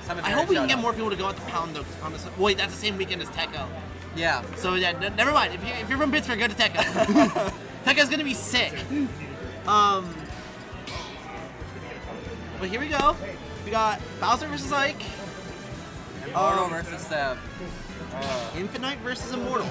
I hope we can get more people to go out to Pound though. Wait, that's the same weekend as Techo. Yeah. So yeah, never mind. If you're from Pittsburgh, go to Techo. Techo's gonna be sick. But here we go. We got Bowser versus Ike. Immortal versus Seb. Infiknight versus Immortal.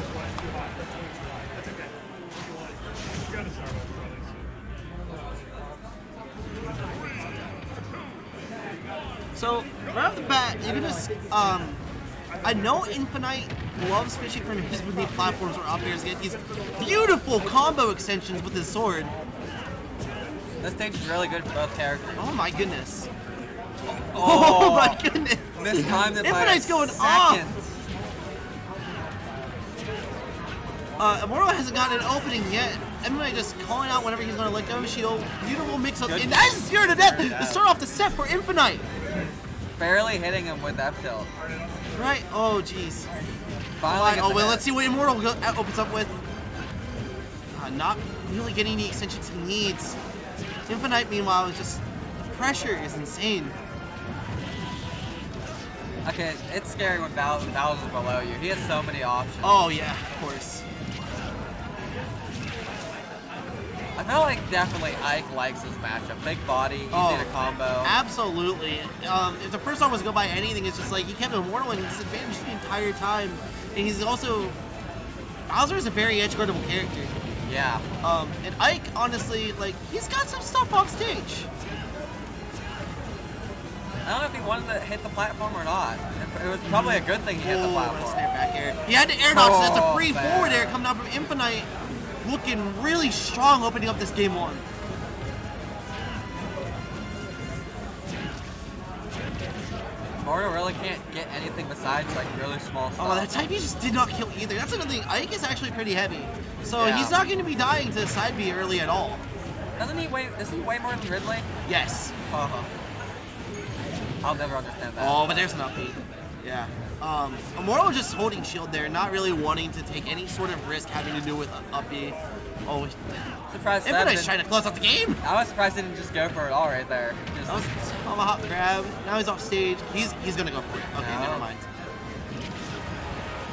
So right off the bat, you can just I know Infiknight loves fishing from his beneath platforms where up airs get these beautiful combo extensions with his sword. This stage is really good for both characters. Oh my goodness. Oh my goodness. Mistimed it by Infiknight's going seconds. off. Immortal hasn't gotten an opening yet. Infiknight just calling out whenever he's going to let go of shield. Beautiful mix up. And that's zero to death to start off the set for Infiknight. Barely hitting him with F tilt. Right? Oh, jeez. Finally Oh, well, let's see what Immortal opens up with. Not really getting the extensions he needs. Infiknight, meanwhile, is just... The pressure is insane. Okay, it's scary when Bowser's below you. He has so many options. Oh, yeah, of course. I feel like definitely Ike likes this matchup. Big body, easy to combo. Absolutely. If the first one was to go by anything, it's just like he kept Immortal in disadvantage the entire time. And he's also... Bowser is a very edge-guardable character. Yeah. And Ike, honestly, like, he's got some stuff off stage. I don't know if he wanted to hit the platform or not. It was probably a good thing he hit the platform. Snap back air. He had to air dodge, so that's a free forward air coming out from Infiknight. Looking really strong opening up this game one. Immortal really can't get anything besides like really small stuff. Oh, that type he just did not kill either. That's another thing. Ike is actually pretty heavy. So he's not going to be dying to side B early at all. Isn't he way more than Ridley? Yes. I'll never understand that. Oh, but there's an up B. Yeah. Immortal just holding shield there, not really wanting to take any sort of risk having to do with up B. Oh, surprised Infiknight's trying to close out the game. I was surprised he didn't just go for it all right there. Just that was a tomahawk grab. Now he's off stage. He's gonna go for it. Okay, never mind.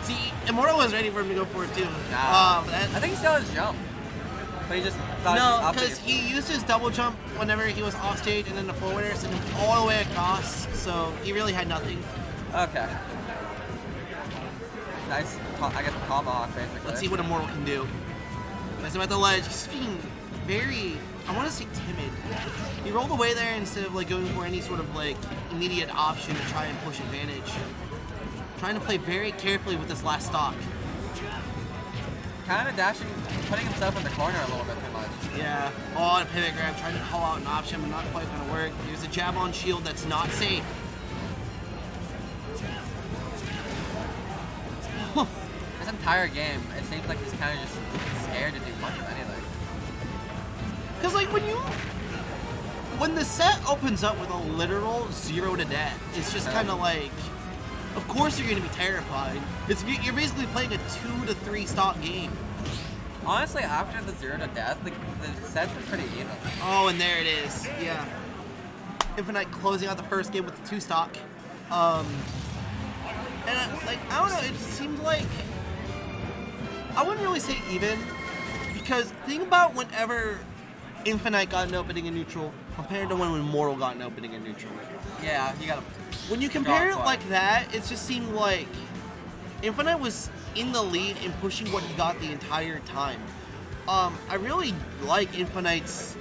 See, Immortal was ready for him to go for it too. I think he still has jump. But he just thought no, because he used his double jump whenever he was off stage, and then the forward air sent him all the way across. So he really had nothing. Okay. Nice, I guess, tomahawk basically. Let's see what Immortal can do. As I'm at the ledge, he's being very, I want to say timid. He rolled away there instead of like going for any sort of like immediate option to try and push advantage. Trying to play very carefully with this last stock. Kind of dashing, putting himself in the corner a little bit too much. Yeah. Oh, and a pivot grab, trying to call out an option, but not quite going to work. There's a jab on shield that's not safe. This entire game, it seems like he's kind of just scared to do much of anything. Because like when the set opens up with a literal 0 to death, it's just kind of like, of course you're going to be terrified. You're basically playing a 2 to 3 stock game. Honestly, after the 0 to death, the sets are pretty even. Oh, and there it is. Yeah. Infiknight closing out the first game with the 2 stock. And I don't know, it seemed like, I wouldn't really say even, because think about whenever Infiknight got an opening in neutral compared to when Immortal got an opening in neutral. Yeah, you gotta. When you compare it like that, it just seemed like Infiknight was in the lead and pushing what he got the entire time. I really like Infiknight's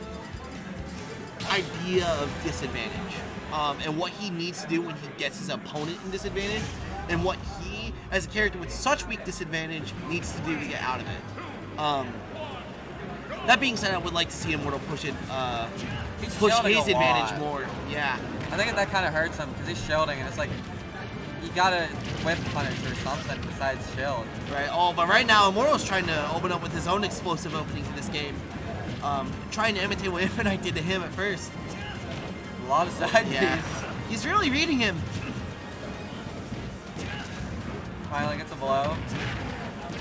idea of disadvantage, and what he needs to do when he gets his opponent in disadvantage, and what he, as a character with such weak disadvantage, needs to do to get out of it. That being said, I would like to see Immortal push his advantage more. Yeah. I think that kind of hurts him because he's shielding, and it's like you gotta whiff punish or something besides shield. Right. Oh, but right now Immortal's trying to open up with his own explosive opening to this game, trying to imitate what Infiknight did to him at first. A lot of side yeah. He's really reading him. Finally gets a blow.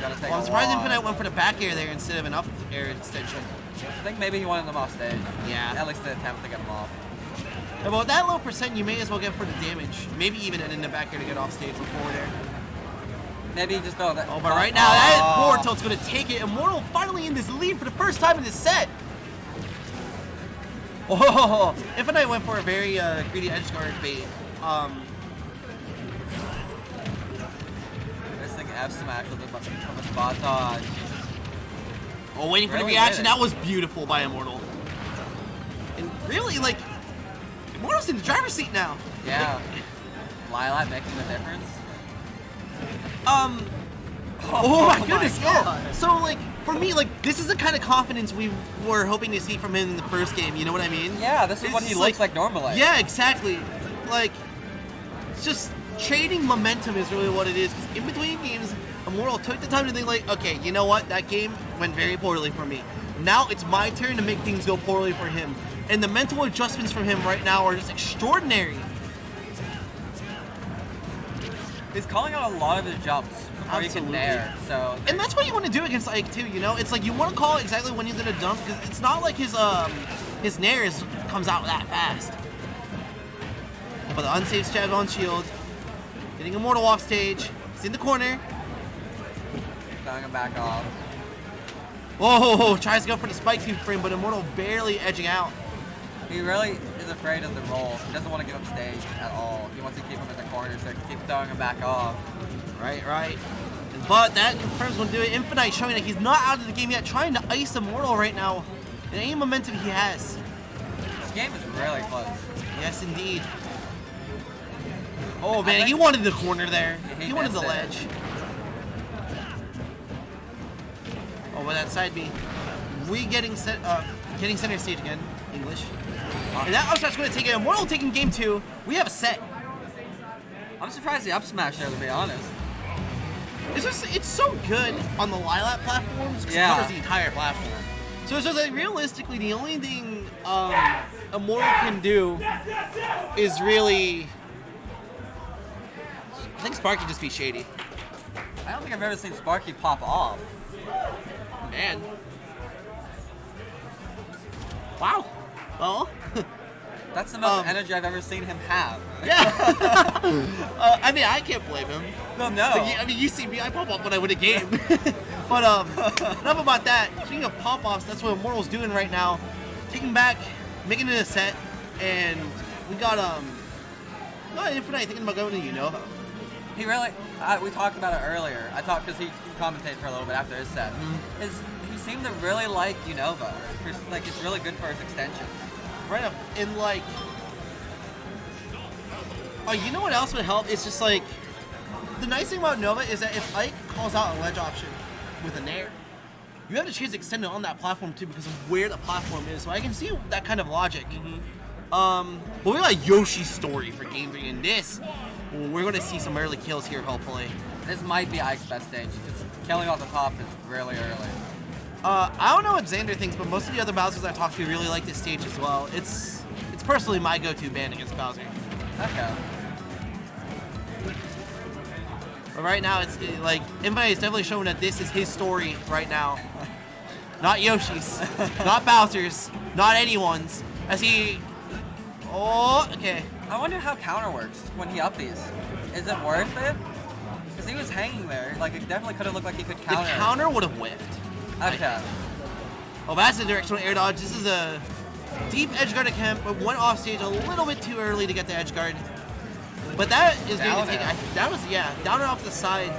Well, I'm surprised Infiknight went for the back air there instead of an up air extension. I think maybe he wanted them off stage. Yeah. At least the attempt to get them off. And with that low percent, you may as well get for the damage. Maybe even end in the back here to get off stage with forward air. Maybe just throw that. Oh, but right now, that forward tilt's going to take it. Immortal finally in this lead for the first time in this set. Oh, Infiknight went for a very greedy edge guard bait. Missing F smash from the spot dodge. Oh, waiting for the reaction. That was beautiful by Immortal. And really, like, Immortal's in the driver's seat now. Yeah. Lilat making the difference. Oh my goodness, yeah. So, like, for me, like, this is the kind of confidence we were hoping to see from him in the first game, you know what I mean? Yeah, this is what he looks like normally. Yeah, exactly. Like, it's just trading momentum is really what it is. Because in between games, Immortal took the time to think, like, okay, you know what? That game went very poorly for me. Now it's my turn to make things go poorly for him. And the mental adjustments from him right now are just extraordinary. He's calling out a lot of his jumps before he can nair, so... And that's what you want to do against Ike too, you know? It's like you want to call exactly when he's going to jump, because it's not like his nair comes out that fast. But the unsafe jab on shield. Getting Immortal off stage. He's in the corner. Throwing him back off. Oh, tries to go for the spike two frame, but Immortal barely edging out. He really is afraid of the roll. He doesn't want to give up stage at all. He wants to keep him in the corner, so keep throwing him back off. Right. But that confirms when doing Infiknight, showing that he's not out of the game yet, trying to ice Immortal right now. And any momentum he has. This game is really close. Yes, indeed. Oh man, he wanted the corner there. He wanted the ledge. Oh, with that side B. Getting center stage again. English. And that up smash going to take it. Immortal taking game 2. We have a set. I'm surprised the up smash there, to be honest. It's so good on the Lilat platforms because it covers the entire platform. So it's just like realistically the only thing Immortal can do is really, I think Sparky just be shady. I don't think I've ever seen Sparky pop off. Man. Wow. Well. That's the most energy I've ever seen him have. Yeah. I mean, I can't blame him. No. Like, I mean, you see me, I pop off when I win a game. But enough about that. Speaking of pop-offs, that's what Immortal's doing right now. Taking back, making it a set, and we got Infiknight thinking about going to Unova. He really, we talked about it earlier. I talked because he commentated for a little bit after his set. He seemed to really like Unova. Like, it's really good for his extension. Right up. And like, you know what else would help? It's just like, the nice thing about Nova is that if Ike calls out a ledge option with a nair, you have the chance to extend it on that platform too because of where the platform is. So I can see that kind of logic. But we got Yoshi's story for Game 3 in this. We're going to see some early kills here, hopefully. This might be Ike's best stage because killing off the top is really early. I don't know what Xander thinks, but most of the other Bowsers I talked to really like this stage as well. It's personally my go-to ban against Bowser. Okay. But right now, it's like Infiknight is definitely showing that this is his story right now. Not Yoshi's, not Bowser's, not anyone's. As he, okay. I wonder how counter works when he up these. Is it worth it? Because he was hanging there. Like, it definitely could have looked like he could counter. The counter would have whiffed. Okay. Oh, that's a directional air dodge. This is a deep edge guard attempt, but went off stage a little bit too early to get the edge guard. But that is going to take. That was down and off the side.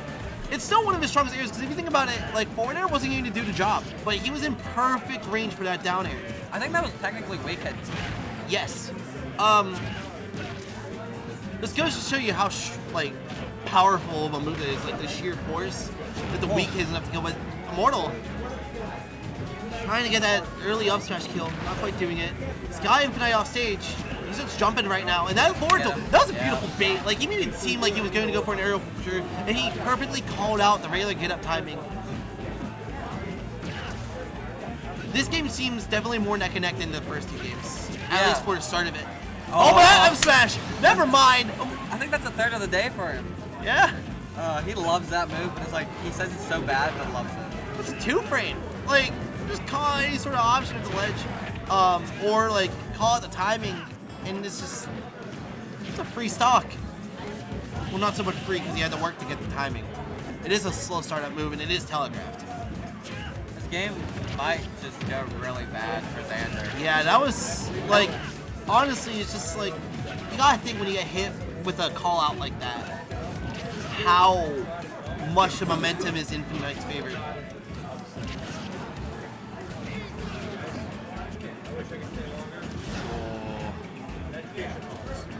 It's still one of his strongest airs because if you think about it, like forward air wasn't going to do the job, but he was in perfect range for that down air. I think that was technically weak hit. Yes. This goes to show you how like powerful of a move it is, like the sheer force that the weak is enough to kill. But Immortal trying to get that early up smash kill, not quite doing it. This guy Infiknight off stage, he's just jumping right now. And that forward tilt, that was a beautiful bait. Like, he made it seem like he was going to go for an aerial for sure, and he perfectly called out the regular get up timing. This game seems definitely more neck and neck than the first two games, at least for the start of it. Oh, but that up smash, never mind. I think that's a third of the day for him. Yeah. He loves that move, but it's like, he says it's so bad, but loves it. It's a two frame. Like, just call out any sort of option at the ledge, or like call out the timing. and it's a free stock. Well, not so much free because you had to work to get the timing. It is a slow startup move, and it is telegraphed. This game might just go really bad for Xander. Yeah, that was, like, honestly, it's just, like, you gotta think when you get hit with a call-out like that, how much the momentum is Infiknight's favor.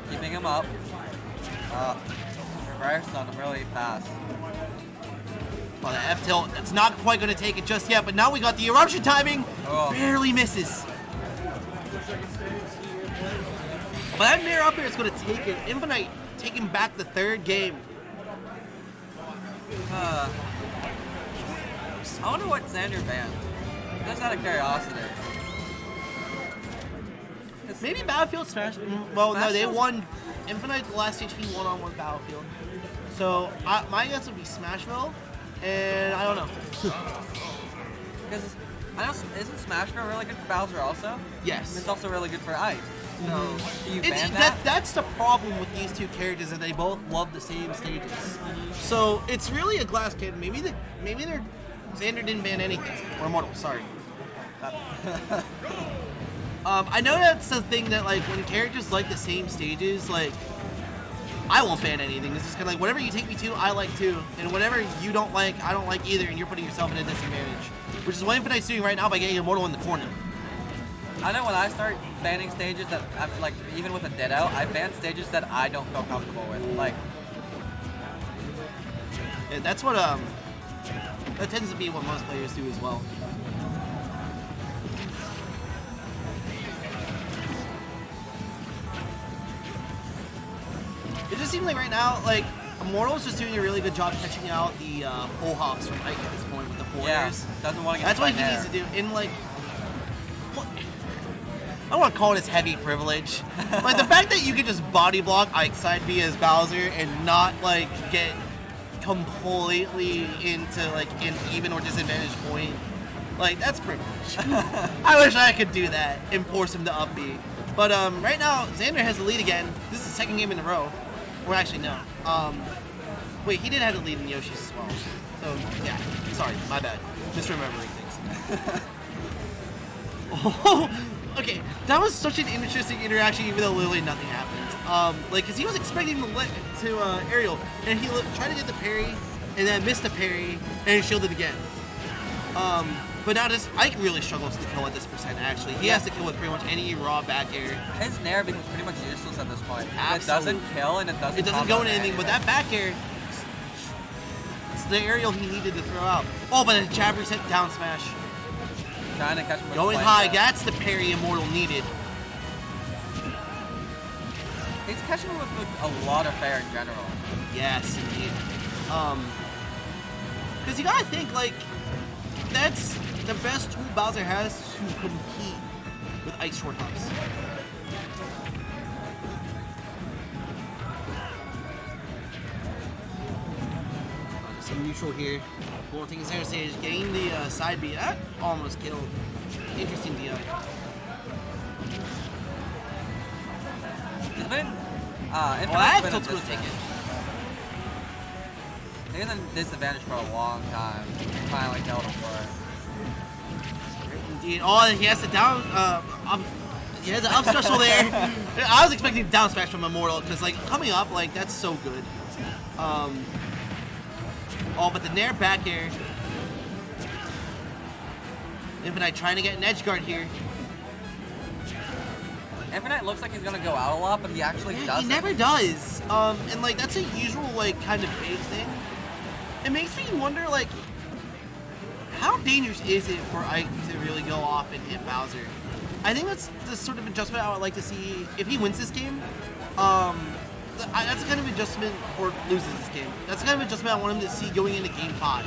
Keeping him up. Reverse on him really fast. Oh, the F tilt, it's not quite going to take it just yet, but now we got the eruption timing. Oh. Barely misses. But that mirror up here is going to take it. Infiknight taking back the third game. I wonder what Xander banned. Just out of curiosity. Maybe Battlefield Smash. Well, no, they Smash? won. Infiknight, the last stage, he won on one Battlefield. So my guess would be Smashville, and I don't know. Because I know, isn't Smashville really good for Bowser also? Yes. It's also really good for Ice. So, do you It- ban that? That's the problem with these two characters, that they both love the same stages. So it's really a glass cannon. Maybe they're Xander didn't ban anything, or Immortal. Sorry. I know that's the thing that, like, when characters like the same stages, like, I won't ban anything. It's just kind of like, whatever you take me to, I like too, and whatever you don't like, I don't like either, and you're putting yourself in a disadvantage, which is what Infiknight's doing right now by getting Immortal in the corner. I know when I start banning stages that, like, even with a Ditto, I ban stages that I don't feel comfortable with. Like, Yeah, that's what that tends to be what most players do as well. It just seems like right now, like, Immortal's just doing a really good job catching out the full hops from Ike at this point with the foreigners. yeah, doesn't want to get That's what he there. needs to do. And, like, I don't want to call it his heavy privilege. Like, the fact that you can just body block Ike side B as Bowser and not, like, get completely into, like, an even or disadvantaged point, like, that's privilege. I wish I could do that and force him to up B. But right now, Xander has the lead again. This is the second game in a row. Or actually, no. Wait, he did have the lead in Yoshi's as well. So, yeah. Sorry, my bad. Misremembering things. Oh, okay. That was such an interesting interaction, even though literally nothing happened. Like, because he was expecting to aerial, and he tried to get the parry, and then missed the parry, and shielded again. But now Ike really struggles to kill at this percent, actually. He has to kill with pretty much any raw back air. His Nair becomes pretty much useless at this point. Absolutely. It doesn't kill and it doesn't It doesn't go into anything, but that back air, it's the aerial he needed to throw out. Oh, but a jab reset down smash. Trying to catch him with Going the high, flame that's the parry Immortal needed. He's catching him with a lot of fair in general. Yes, indeed. Because you gotta think, like, that's the best tool Bowser has to compete with Ike's short hops. Some neutral here. We'll take a center stage, getting the side B. That almost killed. Interesting DI. It's been, That tilt's gonna take it. He's in disadvantage for a long time. Finally killed him for it. Indeed. Oh, he has to down. He has an up special there. I was expecting down smash from Immortal because, like, coming up, like, that's so good. Oh, but the Nair back air. Infiknight trying to get an edge guard here. Infiknight looks like he's gonna go out a lot, but he actually doesn't. He never does. And, like, that's a usual, like, kind of bait thing. It makes me wonder, like, how dangerous is it for Ike to really go off and hit Bowser? I think that's the sort of adjustment I would like to see if he wins this game. That's the kind of adjustment, or loses this game. That's the kind of adjustment I want him to see going into Game 5.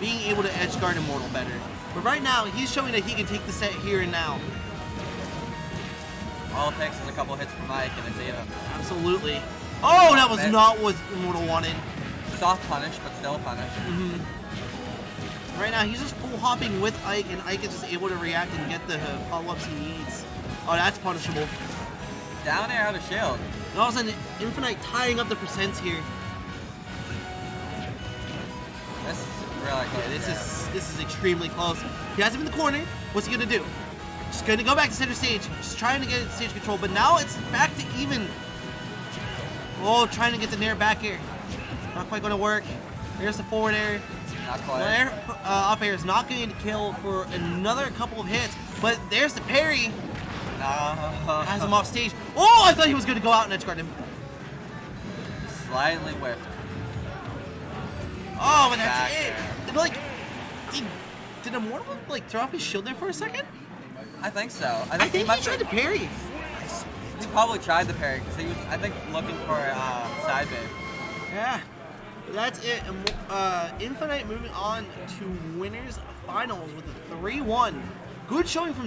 Being able to edge guard Immortal better. But right now, he's showing that he can take the set here and now. All it takes is a couple hits from Mike and it's even. Absolutely. Oh, that was not what Immortal wanted. Soft punish, but still punish. Right now, he's just full hopping with Ike, and Ike is just able to react and get the follow-ups he needs. Oh, that's punishable. down air out of shield. And all of a sudden, Infiknight tying up the percents here. This is really close. Yeah, this is extremely close. He has him in the corner. What's he gonna do? Just gonna go back to center stage. Just trying to get stage control, but now it's back to even. Oh, trying to get the nair back air. Not quite gonna work. There's the forward air. Not quite. Nair up air is not going to kill for another couple of hits, but there's the parry. No. Has him off stage. Oh, I thought he was gonna go out and edge guard him. Slightly whiffed. Oh, but that's Back it. air. And, like, did Immortal like throw up his shield there for a second? I think so. I think he tried to parry. He probably tried the parry because he was, I think, looking for a side bait. Yeah, that's it. Infiknight moving on to winners finals with a 3-1. Good showing from